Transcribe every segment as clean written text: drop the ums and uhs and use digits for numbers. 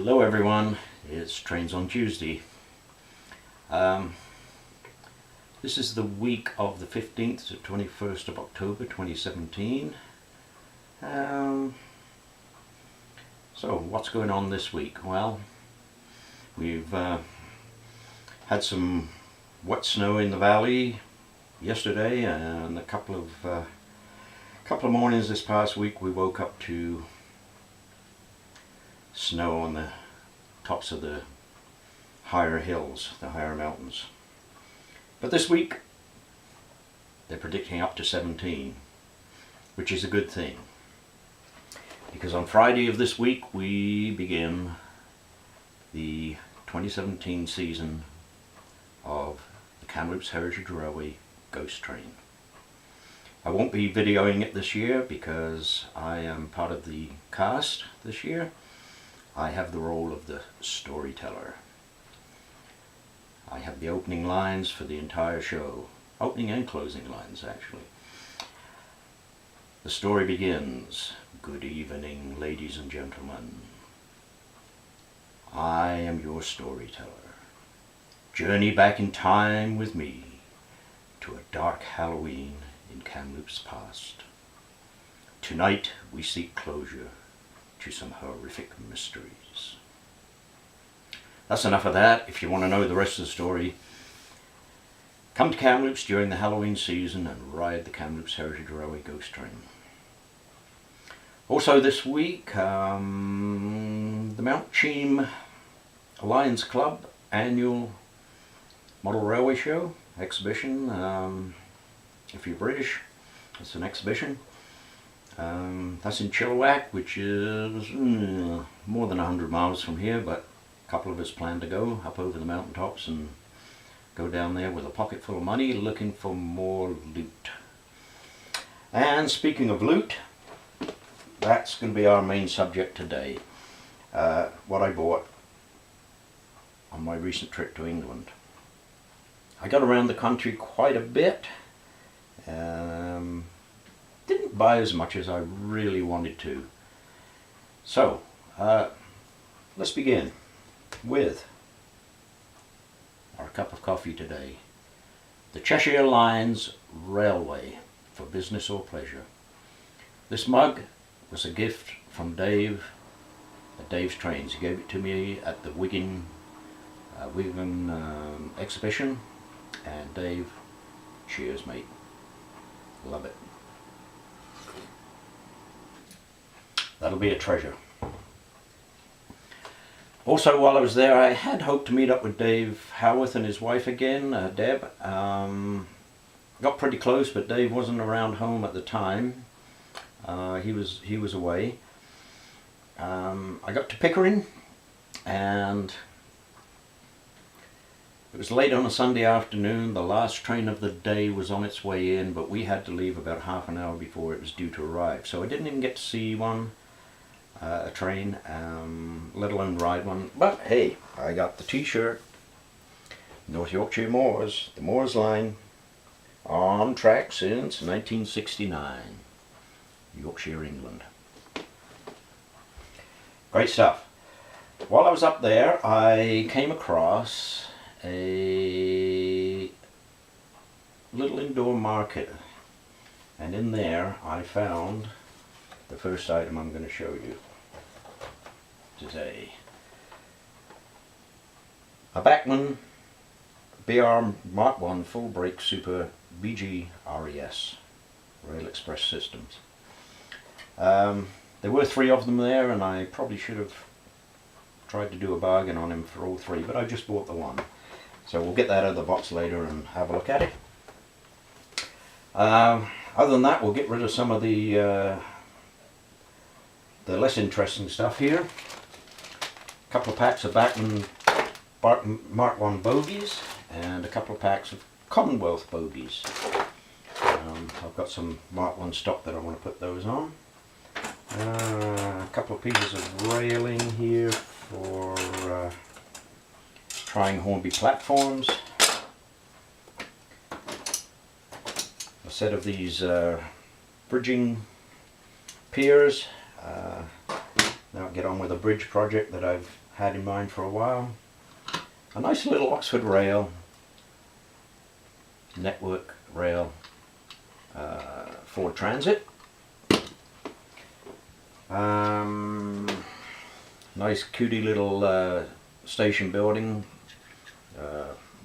Hello everyone, it's Trains on Tuesday. This is the week of the 15th to 21st of October 2017. So what's going on this week? Well, we've had some wet snow in the valley yesterday, and a couple of mornings this past week we woke up to snow on the tops of the higher hills, the higher mountains. But this week they're predicting up to 17, which is a good thing, because on Friday of this week we begin the 2017 season of the Kamloops Heritage Railway Ghost Train. I won't be videoing it this year because I am part of the cast this year. I have the role of the storyteller. I have the opening lines for the entire show. Opening and closing lines, actually. The story begins. Good evening, ladies and gentlemen. I am your storyteller. Journey back in time with me to a dark Halloween in Kamloops past. Tonight we seek closure to some horrific mysteries. That's enough of that. If you want to know the rest of the story, come to Kamloops during the Halloween season and ride the Kamloops Heritage Railway Ghost Train. Also this week, the Mount Cheam Lions Club annual model railway show exhibition. If you're British, it's an exhibition. That's in Chilliwack, which is more than 100 miles from here, but a couple of us plan to go up over the mountaintops and go down there with a pocket full of money looking for more loot. And speaking of loot, that's going to be our main subject today. What I bought on my recent trip to England. I got around the country quite a bit. Didn't buy as much as I really wanted to. So, let's begin with our cup of coffee today. The Cheshire Lines Railway for business or pleasure. This mug was a gift from Dave at Dave's Trains. He gave it to me at the Wigan exhibition, and Dave, cheers mate. Love it. That'll be a treasure. Also, while I was there, I had hoped to meet up with Dave Howarth and his wife again, Deb. Got pretty close, but Dave wasn't around home at the time. He was away. I got to Pickering, and it was late on a Sunday afternoon. The last train of the day was on its way in, but we had to leave about half an hour before it was due to arrive. So I didn't even get to see a train, let alone ride one. But hey, I got the t-shirt. North Yorkshire Moors, the Moors Line, on track since 1969. Yorkshire, England. Great stuff. While I was up there, I came across a little indoor market, and in there I found the first item I'm going to show you today. A Bachmann BR Mark 1 full brake Super BG RES Rail Express Systems. There were 3 of them there, and I probably should have tried to do a bargain on him for all 3, but I just bought the one. So we'll get that out of the box later and have a look at it. Other than that, we'll get rid of some of the less interesting stuff here. A couple of packs of Bachmann Mark 1 bogies and a couple of packs of Commonwealth bogies. I've got some Mark 1 stock that I want to put those on. A couple of pieces of railing here for trying Hornby platforms. A set of these bridging piers. Now get on with a bridge project that I've had in mind for a while. A nice little Oxford rail, network rail, Ford Transit. Nice cutie little station building,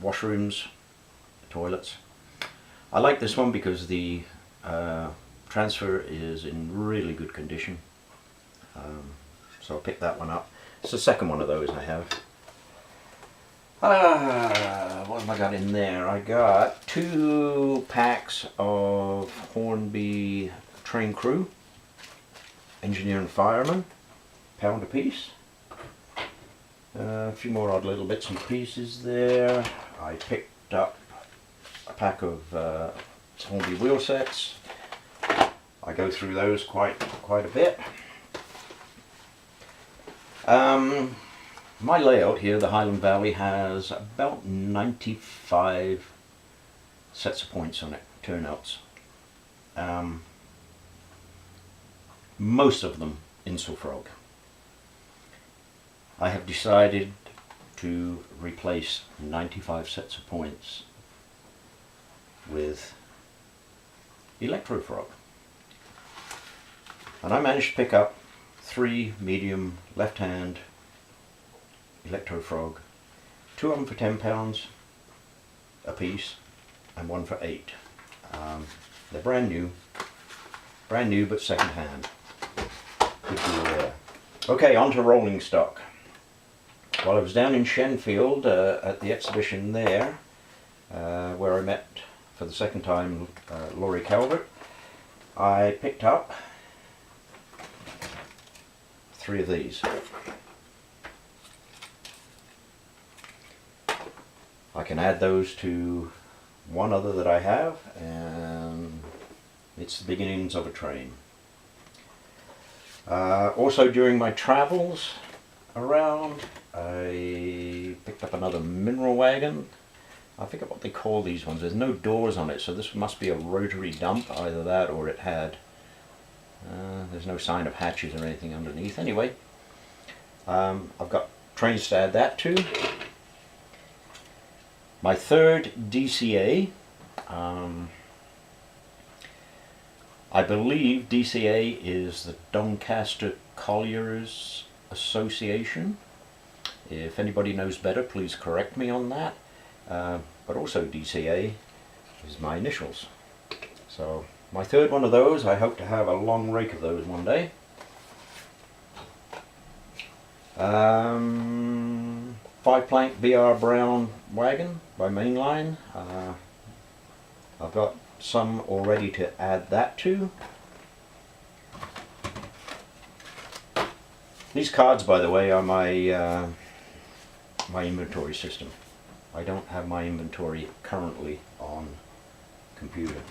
washrooms, toilets. I like this one because the transfer is in really good condition, so I picked that one up. It's the second one of those I have. What have I got in there? I got 2 packs of Hornby train crew, engineer and fireman, £1 a piece. A few more odd little bits and pieces there. I picked up a pack of Hornby wheel sets. I go through those quite a bit. My layout here, the Highland Valley, has about 95 sets of points on it, turnouts. Most of them in Frog. I have decided to replace 95 sets of points with Electrofrog. And I managed to pick up 3 medium left-hand Electrofrog, 2 of them for £10 a piece and 1 for £8. They're brand new but second hand. Good deal there. Okay, on to rolling stock. While I was down in Shenfield at the exhibition there, where I met for the second time Laurie Calvert, I picked up 3 of these. I can add those to one other that I have, and it's the beginnings of a train. Also during my travels around, I picked up another mineral wagon. I forget what they call these ones. There's no doors on it, so this must be a rotary dump, either that or it had. There's no sign of hatches or anything underneath. Anyway, I've got trains to add that to. My third DCA, I believe DCA is the Doncaster Colliers Association. If anybody knows better, please correct me on that. But also DCA is my initials. So my third one of those, I hope to have a long rake of those one day. 5-plank BR Brown wagon by Mainline. I've got some already to add that to. These cards, by the way, are my my inventory system. I don't have my inventory currently on computer.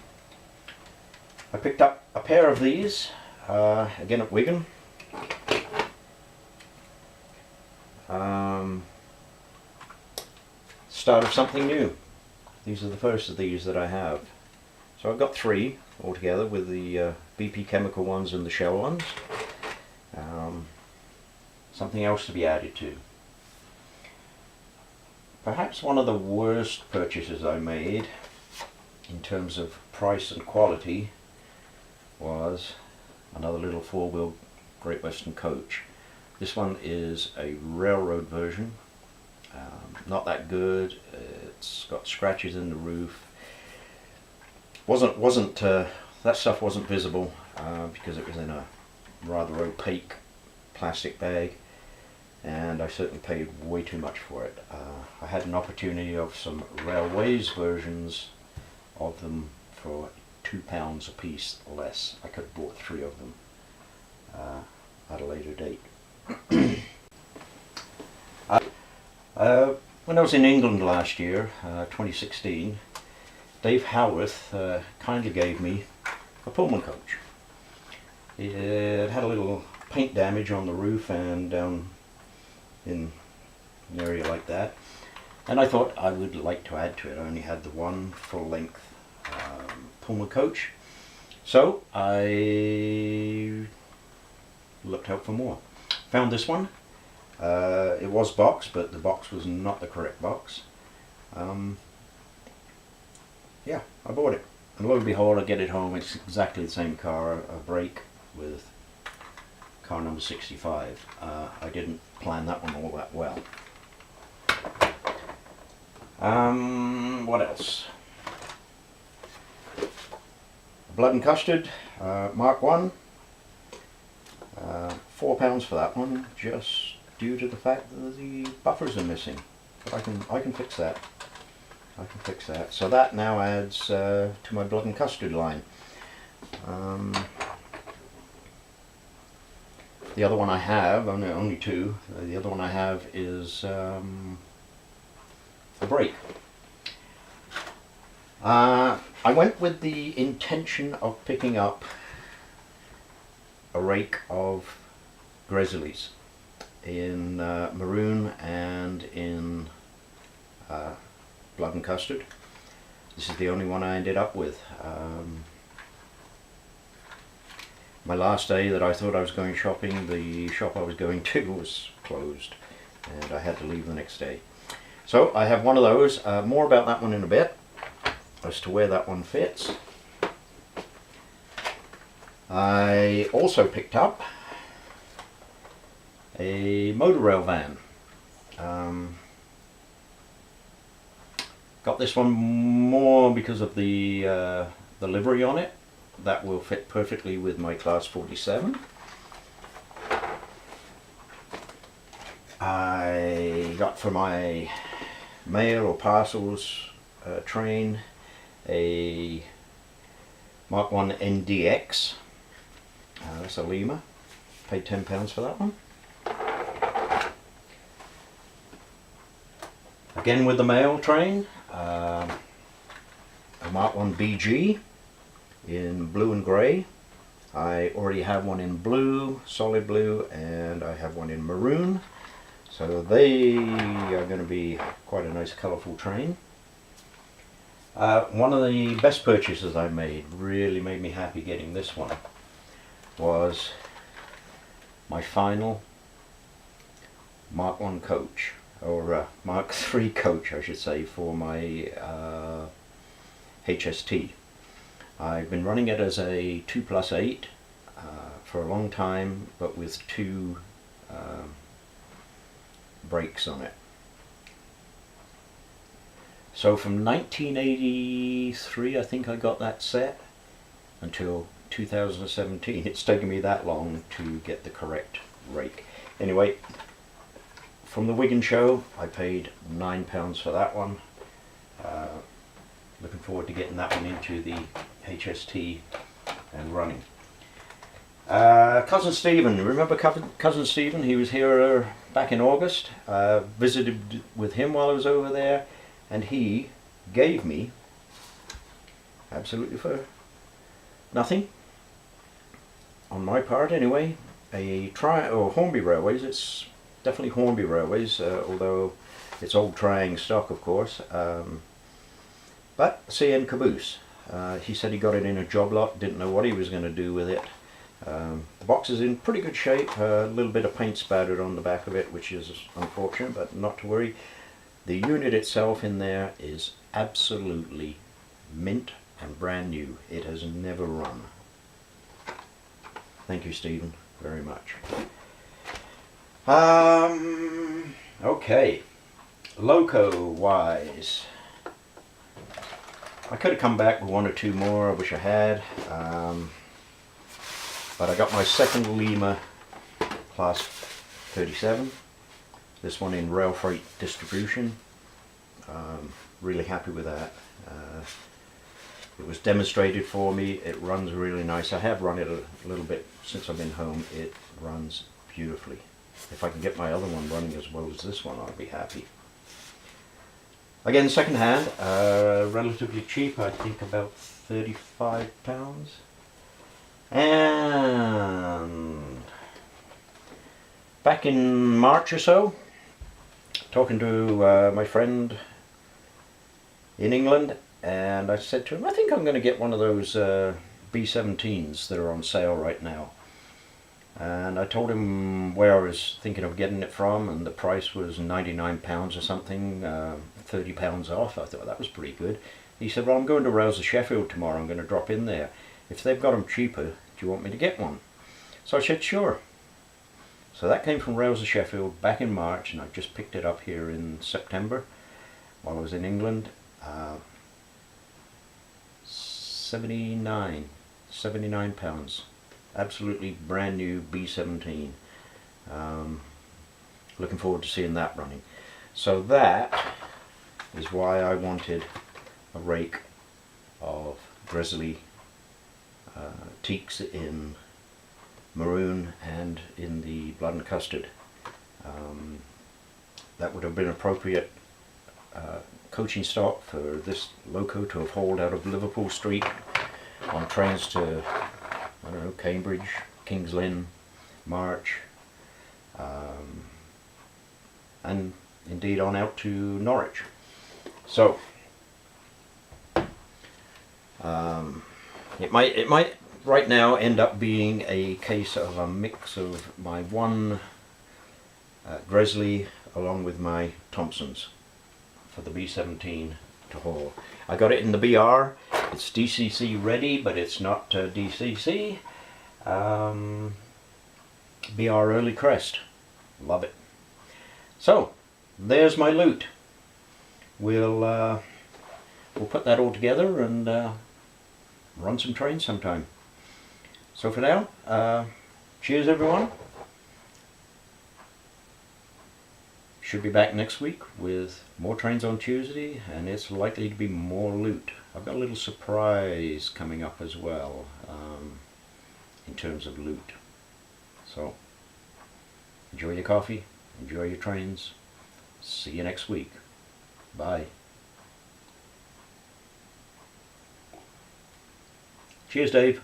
I picked up a pair of these again at Wigan. Start of something new. These are the first of these that I have. So I've got 3 altogether, with the BP Chemical ones and the Shell ones. Something else to be added to. Perhaps one of the worst purchases I made in terms of price and quality was another little 4-wheel Great Western coach. This one is a railroad version. Not that good. It's got scratches in the roof. That stuff wasn't visible because it was in a rather opaque plastic bag, and I certainly paid way too much for it. I had an opportunity of some Railways versions of them for £2 a piece less. I could have bought 3 of them at a later date. When I was in England last year, 2016, Dave Howarth kindly gave me a Pullman coach. It had a little paint damage on the roof and down in an area like that, and I thought I would like to add to it. I only had the one full-length Pullman coach, so I looked out for more. Found this one. It was boxed, but the box was not the correct box. Yeah, I bought it. And lo and behold, I get it home, it's exactly the same car, a brake with car number 65. I didn't plan that one all that well. What else? Blood and Custard, Mark 1. £4 for that one, just due to the fact that the buffers are missing. But I can fix that. I can fix that. So that now adds to my Blood and Custard line. The other one I have, only two, the other one I have is a brake. I went with the intention of picking up a rake of Grizzlies in maroon and in Blood and Custard. This is the only one I ended up with. My last day that I thought I was going shopping, the shop I was going to was closed and I had to leave the next day. So I have one of those. More about that one in a bit as to where that one fits. I also picked up a motor rail van. Got this one more because of the livery on it. That will fit perfectly with my Class 47. I got for my mail or parcels train a Mark 1 NDX. That's a Lima. Paid £10 for that one. Again with the mail train, a Mark 1 BG in blue and grey. I already have one in blue, solid blue, and I have one in maroon. So they are going to be quite a nice colourful train. One of the best purchases I made, really made me happy getting this one, was my final Mark 1 coach, or Mark 3 coach I should say, for my HST. I've been running it as a 2+8 for a long time, but with two brakes on it. So from 1983 I think I got that set until 2017. It's taken me that long to get the correct rake. Anyway, from the Wigan show I paid £9 for that one. Looking forward to getting that one into the HST and running. Cousin Stephen, remember Cousin Stephen? He was here back in August. Visited with him while I was over there, and he gave me, absolutely for nothing, on my part anyway, a Hornby Railways. It's definitely Hornby Railways, although it's old Triang stock of course, but CN caboose. He said he got it in a job lot, didn't know what he was going to do with it. The box is in pretty good shape, a little bit of paint spattered on the back of it, which is unfortunate, but not to worry. The unit itself in there is absolutely mint and brand new. It has never run. Thank you, Stephen, very much. Okay, loco wise, I could have come back with one or two more, I wish I had, but I got my second Lima Class 37, this one in rail freight distribution. Really happy with that. It was demonstrated for me, it runs really nice. I have run it a little bit since I've been home. It runs beautifully. If I can get my other one running as well as this one, I'll be happy. Again, second hand, relatively cheap, I think about £35. And back in March or so, talking to my friend in England, and I said to him, I think I'm going to get one of those B17s that are on sale right now. And I told him where I was thinking of getting it from, and the price was £99 or something, £30 off. I thought that was pretty good. He said, well, I'm going to Rails of Sheffield tomorrow, I'm going to drop in there. If they've got them cheaper, do you want me to get one? So I said, sure. So that came from Rails of Sheffield back in March, and I just picked it up here in September while I was in England. 79 £79. Absolutely brand new B17. Looking forward to seeing that running. So that is why I wanted a rake of grizzly teaks in maroon and in the blood and custard. That would have been appropriate coaching stock for this loco to have hauled out of Liverpool Street on trains to, I don't know, Cambridge, Kings Lynn, March, and indeed on out to Norwich. So it might right now end up being a case of a mix of my one Gresley along with my Thompsons for the B17 to haul. I got it in the BR. It's DCC ready, but it's not DCC. BR Early Crest. Love it. So there's my loot. We'll put that all together and run some trains sometime. So for now, cheers everyone. Should be back next week with more trains on Tuesday, and it's likely to be more loot. I've got a little surprise coming up as well in terms of loot. So enjoy your coffee, enjoy your trains. See you next week. Bye. Cheers, Dave.